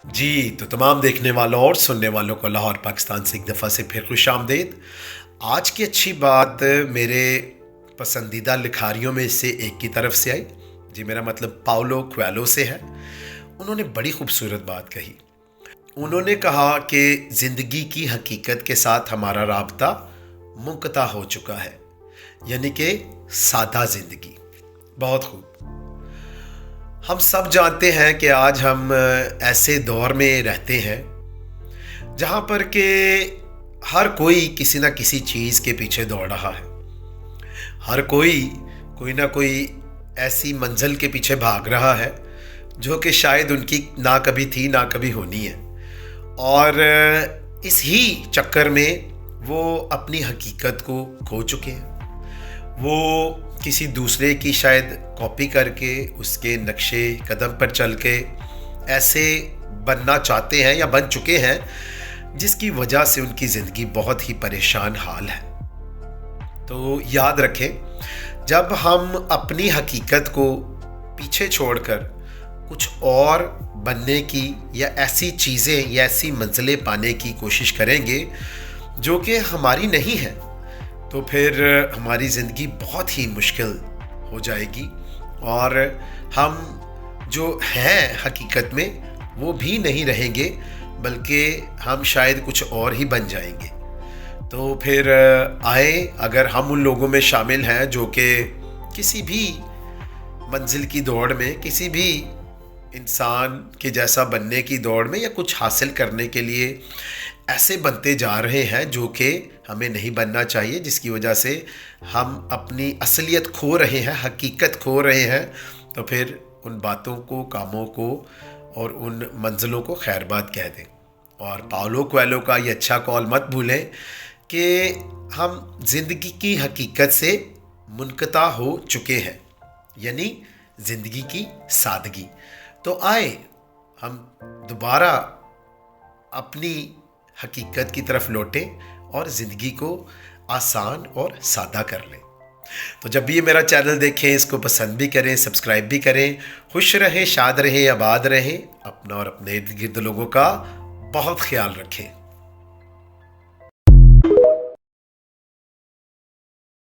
जी, तो तमाम देखने वालों और सुनने वालों को लाहौर पाकिस्तान से एक दफ़ा से फिर खुश आमदीद। आज की अच्छी बात मेरे पसंदीदा लिखारियों में से एक की तरफ से आई। जी, मेरा मतलब पाउलो कोएल्हो से है। उन्होंने बड़ी खूबसूरत बात कही। उन्होंने कहा कि ज़िंदगी की हकीकत के साथ हमारा राब्ता मुनक़ता हो चुका है, यानी कि सादा ज़िंदगी। बहुत खूब। हम सब जानते हैं कि आज हम ऐसे दौर में रहते हैं जहाँ पर कि हर कोई किसी न किसी चीज़ के पीछे दौड़ रहा है। हर कोई कोई ना कोई ऐसी मंजिल के पीछे भाग रहा है जो कि शायद उनकी ना कभी थी ना कभी होनी है, और इस ही चक्कर में वो अपनी हकीकत को खो चुके हैं। वो किसी दूसरे की शायद कॉपी करके उसके नक्शे कदम पर चल के ऐसे बनना चाहते हैं या बन चुके हैं जिसकी वजह से उनकी ज़िंदगी बहुत ही परेशान हाल है। तो याद रखें, जब हम अपनी हकीकत को पीछे छोड़कर कुछ और बनने की या ऐसी चीज़ें या ऐसी मंजिलें पाने की कोशिश करेंगे जो कि हमारी नहीं है, तो फिर हमारी ज़िंदगी बहुत ही मुश्किल हो जाएगी और हम जो हैं हकीकत में वो भी नहीं रहेंगे, बल्कि हम शायद कुछ और ही बन जाएंगे। तो फिर आए, अगर हम उन लोगों में शामिल हैं जो कि किसी भी मंजिल की दौड़ में, किसी भी इंसान के जैसा बनने की दौड़ में या कुछ हासिल करने के लिए ऐसे बनते जा रहे हैं जो कि हमें नहीं बनना चाहिए, जिसकी वजह से हम अपनी असलियत खो रहे हैं, हकीकत खो रहे हैं, तो फिर उन बातों को, कामों को और उन मंजिलों को खैरबाद कह दें। और पाउलो कोएल्हो का ये अच्छा कॉल मत भूलें कि हम ज़िंदगी की हकीकत से मुनक़ता हो चुके हैं, यानी ज़िंदगी की सादगी। तो आए हम दोबारा अपनी हकीकत की तरफ लौटें और ज़िंदगी को आसान और सादा कर लें। तो जब भी ये मेरा चैनल देखें, इसको पसंद भी करें, सब्सक्राइब भी करें। खुश रहें, शाद रहें, आबाद रहें। अपना और अपने इर्द गिर्द लोगों का बहुत ख्याल रखें।